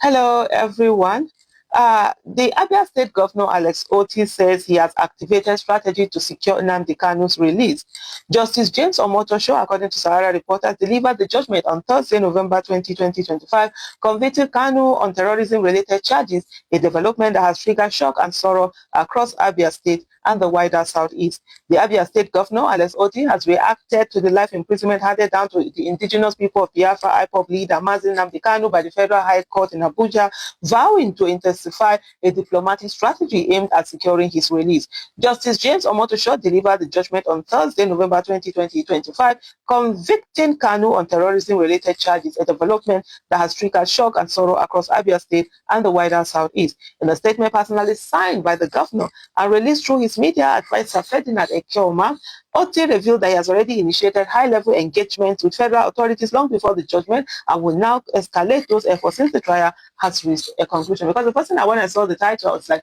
Hello, everyone. The Abia State Governor Alex Oti says he has activated strategy to secure Nnamdi Kanu's release. Justice James Omotosho, according to Sahara Reporters, delivered the judgment on Thursday, November 20, 2025, convicting Kanu on terrorism-related charges, a development that has triggered shock and sorrow across Abia State and the wider Southeast. The Abia State Governor, Alex Oti, has reacted to the life imprisonment handed down to the indigenous people of Biafra IPOB leader Mazi Nnamdi Kanu by the Federal High Court in Abuja, vowing to intensify a diplomatic strategy aimed at securing his release. Justice James Omotosho delivered the judgment on Thursday, November 20, 2025, convicting Kanu on terrorism-related charges, a development that has triggered shock and sorrow across Abia State and the wider Southeast. In a statement personally signed by the governor and released through his media advisor Ferdinand Ekeoma, Oti revealed that he has already initiated high-level engagement with federal authorities long before the judgment and will now escalate those efforts since the trial has reached a conclusion. Because the first thing when I saw the title, I was like,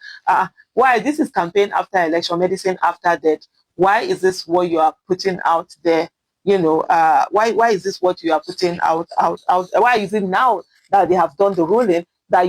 why? This is campaign after election, medicine after death. Why is this what you are putting out there? Why is this what you are putting out? Why is it now that they have done the ruling that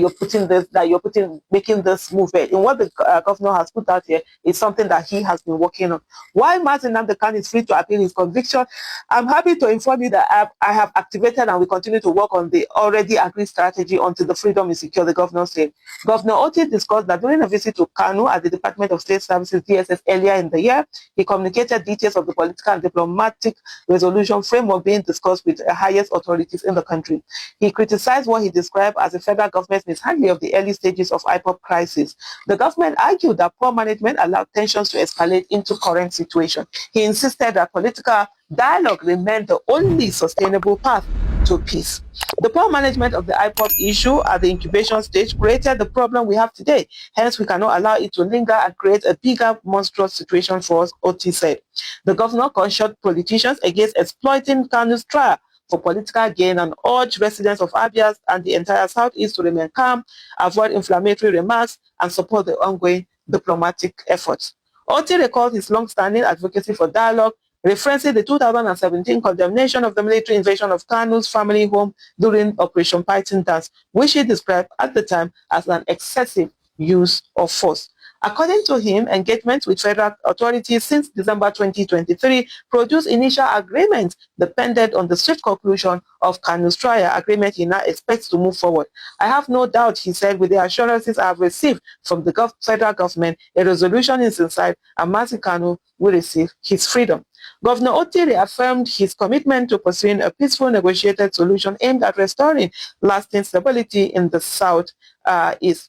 making this movement? And what the governor has put out here is something that he has been working on. While Mazi Nnamdi Kanu is free to appeal his conviction, I'm happy to inform you that I have activated and will continue to work on the already agreed strategy until the freedom is secure, the governor said. Governor Oti discussed that during a visit to Kanu at the Department of State Services, DSS, earlier in the year, he communicated details of the political and diplomatic resolution framework being discussed with the highest authorities in the country. He criticized what he described as the federal government's mishandling of the early stages of IPOB crisis. The government argued that poor management allowed tensions to escalate into current situation. He insisted that political dialogue remained the only sustainable path to peace. The poor management of the IPOB issue at the incubation stage created the problem we have today. Hence, we cannot allow it to linger and create a bigger, monstrous situation for us, Oti said. The governor cautioned politicians against exploiting Kanu's trial for political gain and urged residents of Abia and the entire Southeast to remain calm, avoid inflammatory remarks, and support the ongoing diplomatic efforts. Oti recalled his long-standing advocacy for dialogue, referencing the 2017 condemnation of the military invasion of Kanu's family home during Operation Python Dance, which he described at the time as an excessive use of force. According to him, engagement with federal authorities since December 2023 produced initial agreements dependent on the swift conclusion of Kanu's trial, agreement he now expects to move forward. I have no doubt, he said, with the assurances I have received from the federal government, a resolution is in sight and Mazi Kanu will receive his freedom. Governor Oti reaffirmed his commitment to pursuing a peaceful negotiated solution aimed at restoring lasting stability in the Southeast.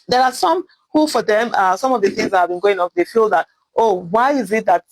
There are some who, for them, some of the things that have been going on, they feel that, oh, why is it that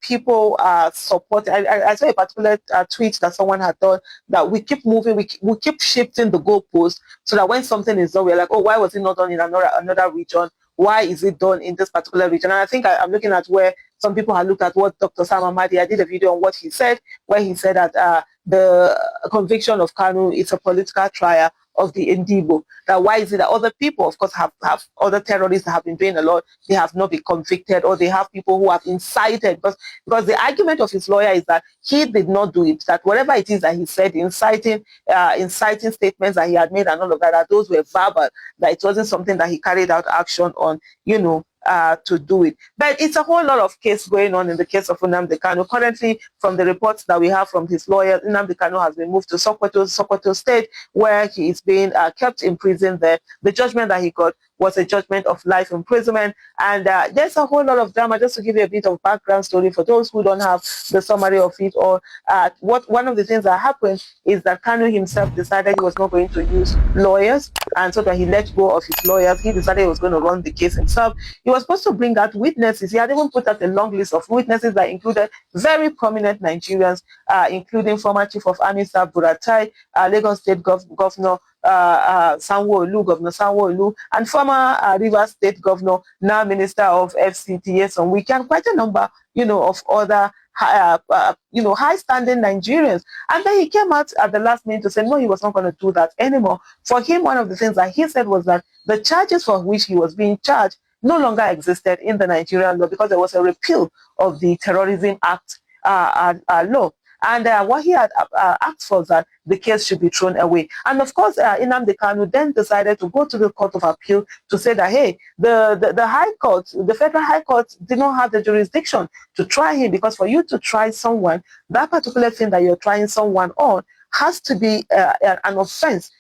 people support? I saw a particular tweet that someone had done that we keep moving, we keep shifting the goalposts so that when something is done, we're like, oh, why was it not done in another region? Why is it done in this particular region? And I think I'm looking at where some people have looked at what Dr. Sam Ahmadi, I did a video on what he said, where he said that the conviction of Kanu is a political trial of the Indigo. That why is it that other people, of course, have other terrorists that have been doing a lot, they have not been convicted, or they have people who have incited, because the argument of his lawyer is that he did not do it, that whatever it is that he said, inciting statements that he had made and all of that, that those were verbal, that it wasn't something that he carried out action on, to do it. But it's a whole lot of case going on in the case of Nnamdi Kanu. Currently, from the reports that we have from his lawyer, Nnamdi Kanu has been moved to Sokoto State, where he is being kept in prison there. The judgment that he got was a judgment of life imprisonment. And there's a whole lot of drama. Just to give you a bit of background story for those who don't have the summary of it, or one of the things that happened is that Kanu himself decided he was not going to use lawyers, and so that he let go of his lawyers. He decided he was going to run the case himself. He was supposed to bring out witnesses. He had even put out a long list of witnesses that included very prominent Nigerians, including former Chief of Army Staff Buratai, Lagos State Governor Governor Sanwo-Olu, and former Rivers State Governor, now Minister of FCT, some weekend, quite a number, of other high-standing Nigerians. And then he came out at the last minute to say, no, he was not going to do that anymore. For him, one of the things that he said was that the charges for which he was being charged no longer existed in the Nigerian law because there was a repeal of the Terrorism Act law. And what he had asked for was that the case should be thrown away. And of course, Nnamdi Kanu then decided to go to the Court of Appeal to say that, hey, the High Court, the Federal High Court did not have the jurisdiction to try him, because for you to try someone, that particular thing that you're trying someone on has to be an offense,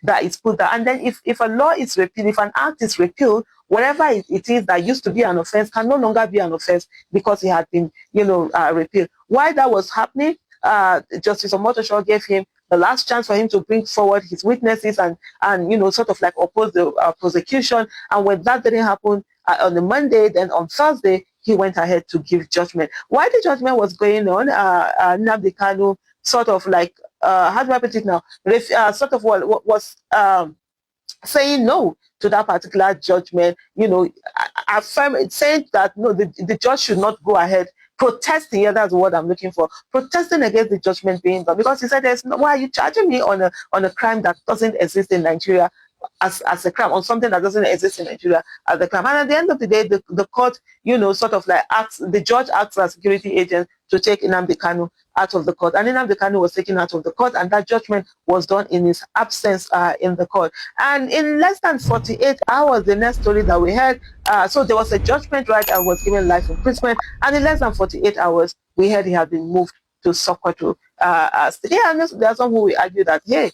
that is put there. And then if a law is repealed, if an act is repealed, whatever it is that used to be an offense can no longer be an offense because it had been, repealed. Why that was happening, Justice Omotosho gave him the last chance for him to bring forward his witnesses and sort of like oppose the prosecution. And when that didn't happen on the Monday, then on Thursday, he went ahead to give judgment. While the judgment was going on, Nnamdi Kanu sort of like, how do I put it now, sort of was saying no to that particular judgment, saying that no, the judge should not go ahead protesting. Yeah, that's what I'm looking for. Protesting against the judgment being done, because he said, why are you charging me on a crime that doesn't exist in Nigeria as a crime, on something that doesn't exist in Nigeria as a crime? And at the end of the day, the court, sort of like the judge acts as security agent to take Nnamdi Kanu out of the court. And Nnamdi Kanu was taken out of the court, and that judgment was done in his absence in the court. And in less than 48 hours, the next story that we heard, so there was a judgment, right, and was given life imprisonment. And in less than 48 hours, we heard he had been moved to Sokoto. And there are some who will argue that, hey,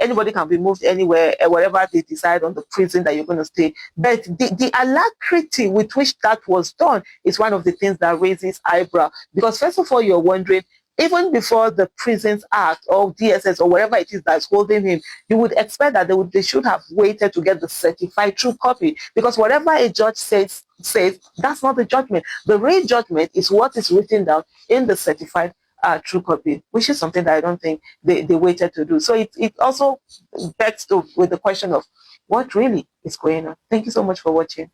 anybody can be moved anywhere, whatever they decide on the prison that you're going to stay. But the alacrity with which that was done is one of the things that raises eyebrow. Because first of all, you're wondering, even before the Prisons Act or DSS or whatever it is that's holding him, you would expect that they should have waited to get the certified true copy. Because whatever a judge says, that's not the judgment. The real judgment is what is written down in the certified true copy, which is something that I don't think they waited to do. So it also begs with the question of what really is going on. Thank you so much for watching.